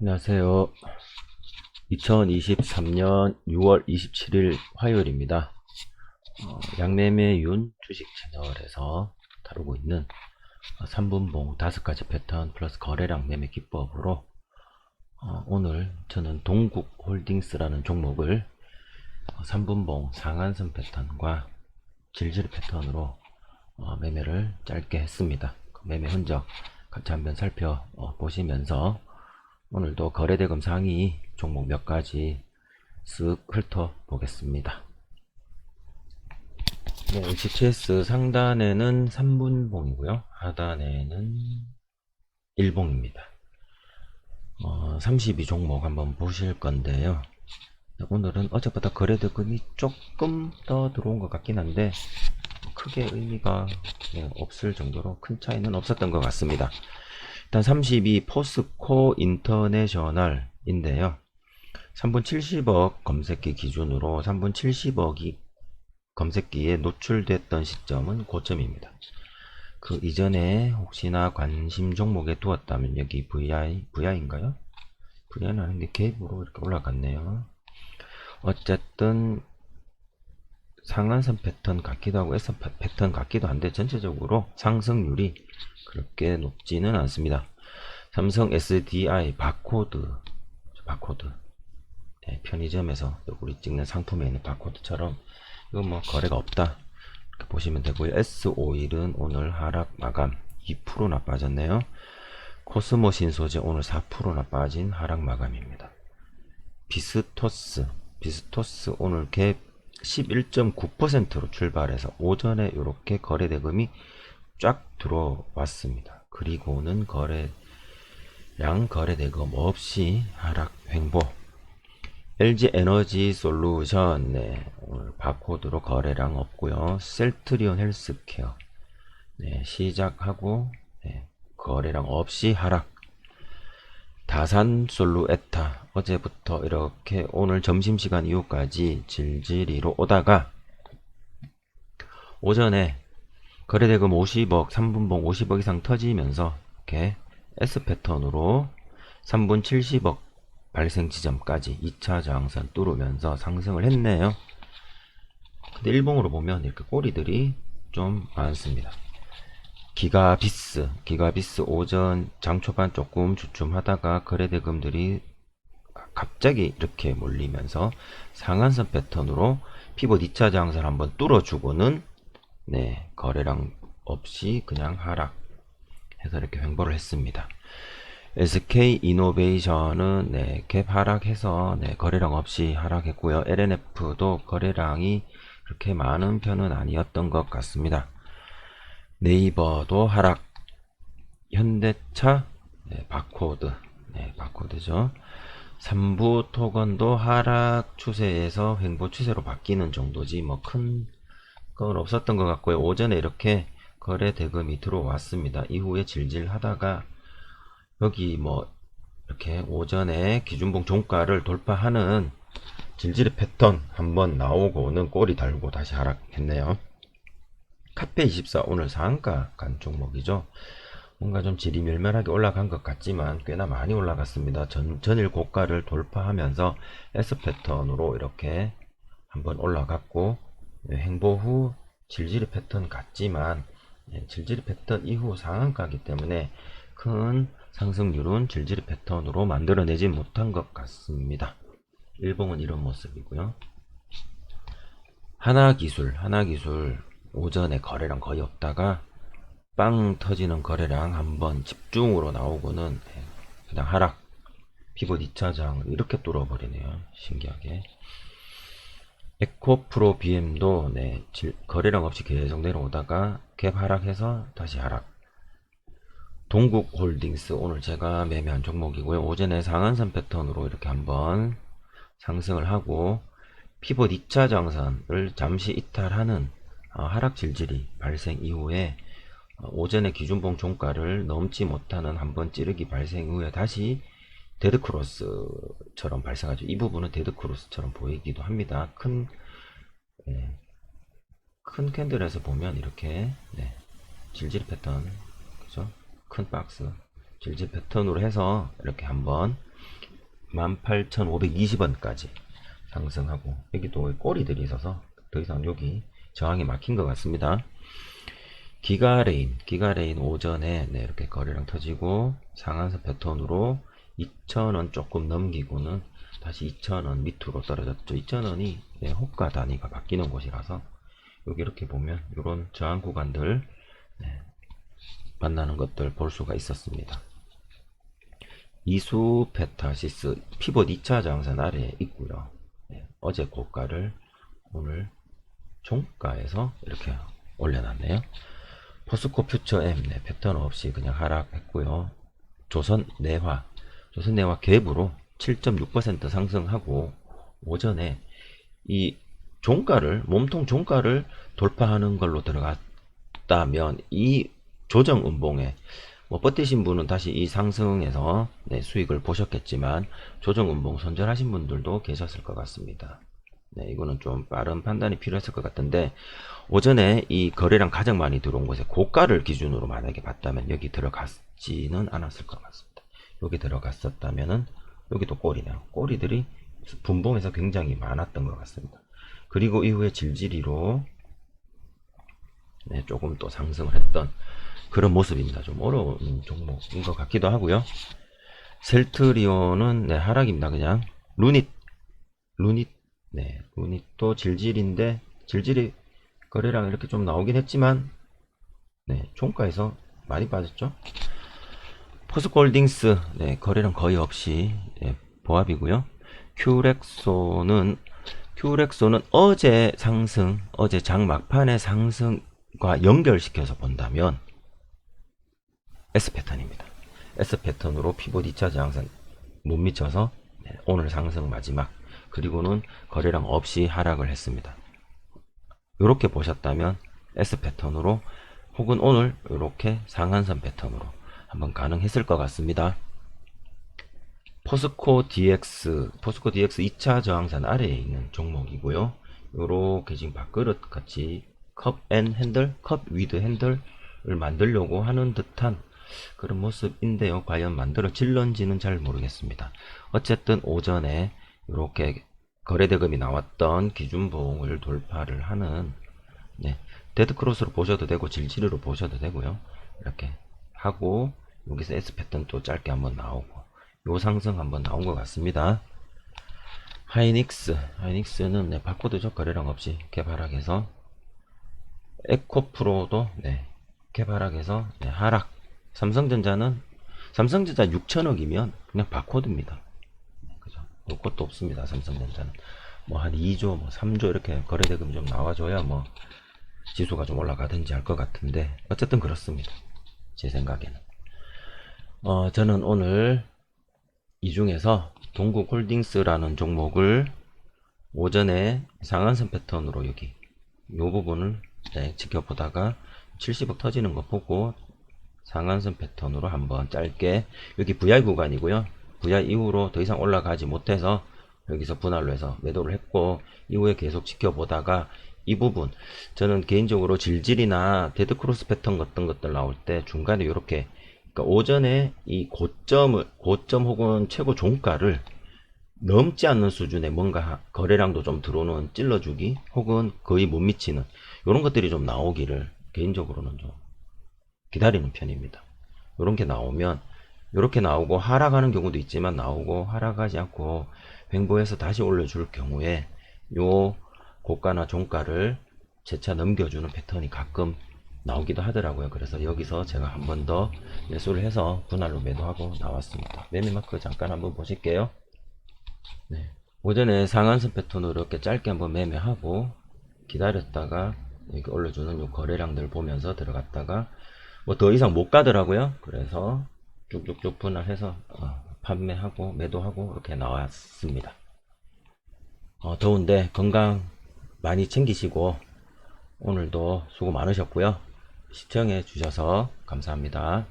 안녕하세요. 2023년 6월 27일 화요일입니다. 양매매윤 주식 채널에서 다루고 있는 3분봉 5가지 패턴 플러스 거래량 매매 기법으로 오늘 저는 동국홀딩스라는 종목을 3분봉 상한선 패턴과 질질 패턴으로 매매를 짧게 했습니다. 그 매매 흔적 같이 한번 살펴보시면서 오늘도 거래대금 상위 종목 몇 가지 쓱 훑어 보겠습니다. 네, HTS 상단에는 3분봉이고요. 하단에는 1봉입니다. 32 종목 한번 보실 건데요. 오늘은 어제보다 거래대금이 조금 더 들어온 것 같긴 한데 크게 의미가 없을 정도로 큰 차이는 없었던 것 같습니다. 일단 32 포스코 인터내셔널인데요. 3분 70억 검색기 기준으로 3분 70억이 검색기에 노출됐던 시점은 고점입니다. 그 이전에 혹시나 관심 종목에 두었다면 여기 VI인가요? VI는 아닌데 갭으로 이렇게 올라갔네요. 어쨌든 상한선 패턴 같기도 하고 S선 패턴 같기도 한데 전체적으로 상승률이 그렇게 높지는 않습니다. 삼성 SDI 바코드 네, 편의점에서 우리 찍는 상품에 있는 바코드처럼 이거 뭐 거래가 없다 이렇게 보시면 되고요. S51은 오늘 하락 마감 2%나 빠졌네요. 코스모 신소재 오늘 4%나 빠진 하락 마감입니다. 비스토스 오늘 갭 11.9%로 출발해서 오전에 이렇게 거래대금이 쫙 들어왔습니다. 그리고는 거래대금 없이 하락 횡보. LG 에너지 솔루션 오늘 바코드로 거래량 없고요. 셀트리온 헬스케어 시작하고 거래량 없이 하락. 다산 솔루에타 어제부터 이렇게 오늘 점심시간 이후까지 질질이로 오다가 오전에 거래대금 50억 3분봉 50억 이상 터지면서 이렇게 S패턴으로 3분 70억 발생 지점까지 2차 저항선 뚫으면서 상승을 했네요. 근데 일봉으로 보면 이렇게 꼬리들이 좀 많습니다. 기가비스 오전 장초반 조금 주춤하다가 거래대금들이 갑자기 이렇게 몰리면서 상한선 패턴으로 피봇 2차 저항선 한번 뚫어주고는 거래량 없이 그냥 하락 해서 이렇게 횡보를 했습니다. SK이노베이션은 갭 하락해서 거래량 없이 하락했고요. LNF도 거래량이 그렇게 많은 편은 아니었던 것 같습니다. 네이버도 하락. 현대차 바코드죠. 3부 토건도 하락 추세에서 횡보 추세로 바뀌는 정도지 뭐 큰 건 없었던 것 같고요. 오전에 이렇게 거래 대금이 들어왔습니다. 이후에 질질 하다가 여기 뭐 이렇게 오전에 기준봉 종가를 돌파하는 질질 패턴 한번 나오고는 꼬리 달고 다시 하락했네요. 카페24 오늘 상한가 간 종목이죠. 뭔가 좀 질이 멸멸하게 올라간 것 같지만 꽤나 많이 올라갔습니다. 전일 고가를 돌파하면서 S 패턴으로 이렇게 한번 올라갔고 횡보 후 질질 패턴 같지만 질질 패턴 이후 상한가이기 때문에 큰 상승률은 질질 패턴으로 만들어내지 못한 것 같습니다. 일봉은 이런 모습이고요. 하나기술 오전에 거래량 거의 없다가 빵 터지는 거래량 한번 집중으로 나오고는 그냥 하락. 피봇 2차 저항을 이렇게 뚫어버리네요. 신기하게. 에코프로 BM도 거래량 없이 계속 내려오다가 갭 하락해서 다시 하락. 동국홀딩스 오늘 제가 매매한 종목이고요. 오전에 상한선 패턴으로 이렇게 한번 상승을 하고 피봇 2차 장선을 잠시 이탈하는 하락 질질이 발생 이후에 오전에 기준봉 종가를 넘지 못하는 한번 찌르기 발생 이후에 다시 데드크로스처럼 발생하죠. 이 부분은 데드크로스처럼 보이기도 합니다. 큰 캔들에서 보면 이렇게 질질 패턴, 그죠? 큰 박스 질질 패턴으로 해서 이렇게 한번 18,520원까지 상승하고, 여기도 꼬리들이 있어서 더 이상 여기 저항이 막힌 것 같습니다. 기가레인 오전에 네, 이렇게 거래량 터지고 상한선 패턴으로 2,000원 조금 넘기고는 다시 2,000원 밑으로 떨어졌죠. 2,000원이 네, 호가 단위가 바뀌는 곳이라서 여기 이렇게 보면 이런 저항 구간들 네, 만나는 것들 볼 수가 있었습니다. 이수페타시스 피봇 2차 저항선 아래에 있고요. 네, 어제 고가를 오늘 종가에서 이렇게 올려놨네요. 포스코 퓨처 M 네, 패턴 없이 그냥 하락했고요. 조선내화 갭으로 7.6% 상승하고 오전에 이 종가를 몸통 종가를 돌파하는 걸로 들어갔다면 이 조정 음봉에 뭐 버티신 분은 다시 이 상승에서 네, 수익을 보셨겠지만 조정 음봉 손절하신 분들도 계셨을 것 같습니다. 네, 이거는 좀 빠른 판단이 필요했을 것 같은데 오전에 이 거래량 가장 많이 들어온 곳에 고가를 기준으로 만약에 봤다면 여기 들어갔지는 않았을 것 같습니다. 여기 들어갔었다면은 여기도 꼬리네요. 꼬리들이 분봉에서 굉장히 많았던 것 같습니다. 그리고 이후에 질질이로 네, 조금 또 상승을 했던 그런 모습입니다. 좀 어려운 종목인 것 같기도 하고요. 셀트리온은 네, 하락입니다. 그냥 네, 루닛도 질질인데 질질이 거래량 이렇게 좀 나오긴 했지만 네, 종가에서 많이 빠졌죠. 포스코홀딩스 네, 거래량 거의 없이 네, 보합이고요. 큐렉소는 어제 장 막판의 상승과 연결시켜서 본다면 S 패턴입니다. S 패턴으로 피봇 2차 저항선 못 미쳐서 네, 오늘 상승 마지막, 그리고는 거래량 없이 하락을 했습니다. 이렇게 보셨다면 S 패턴으로 혹은 오늘 이렇게 상한선 패턴으로 한번 가능했을 것 같습니다. 포스코 DX 2차 저항선 아래에 있는 종목이고요. 이렇게 지금 밥그릇 같이 컵 위드 핸들을 만들려고 하는 듯한 그런 모습인데요. 과연 만들어질런지는 잘 모르겠습니다. 어쨌든 오전에 이렇게 거래대금이 나왔던 기준봉을 돌파를 하는 네, 데드크로스로 보셔도 되고 질질으로 보셔도 되고요. 이렇게 하고 여기서 S 패턴 또 짧게 한번 나오고 요 상승 한번 나온 것 같습니다. 하이닉스는 네, 바코드죠. 거래량 없이 개발하게서 에코프로도 네, 개발하게서 네, 하락. 삼성전자 6천억이면 그냥 바코드입니다. 그죠? 볼 것도 없습니다. 삼성전자는 뭐 한 2조, 뭐 3조 이렇게 거래대금 좀 나와줘야 뭐 지수가 좀 올라가든지 할 것 같은데 어쨌든 그렇습니다. 제 생각에는. 저는 오늘 이 중에서 동국홀딩스라는 종목을 오전에 상한선 패턴으로 여기 요 부분을 네, 지켜보다가 70억 터지는 거 보고 상한선 패턴으로 한번 짧게, 여기 VI 구간이고요. VI 이후로 더 이상 올라가지 못해서 여기서 분할로 해서 매도를 했고, 이후에 계속 지켜보다가 이 부분 저는 개인적으로 질질이나 데드크로스 패턴 같은 것들 나올 때 중간에 이렇게 그러니까 오전에 이 고점 혹은 최고 종가를 넘지 않는 수준의 뭔가 거래량도 좀 들어오는 찔러주기 혹은 거의 못 미치는 이런 것들이 좀 나오기를 개인적으로는 좀 기다리는 편입니다. 이런 게 나오면 이렇게 나오고 하락하는 경우도 있지만 나오고 하락하지 않고 횡보해서 다시 올려줄 경우에 요 고가나 종가를 재차 넘겨주는 패턴이 가끔 나오기도 하더라고요. 그래서 여기서 제가 한 번 더 매수를 해서 분할로 매도하고 나왔습니다. 매매마크 잠깐 한번 보실게요. 네. 오전에 상한선 패턴으로 이렇게 짧게 한번 매매하고 기다렸다가 이렇게 올려주는 요 거래량들 보면서 들어갔다가 뭐 더 이상 못 가더라고요. 그래서 쭉쭉쭉 분할해서 판매하고 매도하고 이렇게 나왔습니다. 더운데 건강 많이 챙기시고 오늘도 수고 많으셨고요. 시청해 주셔서 감사합니다.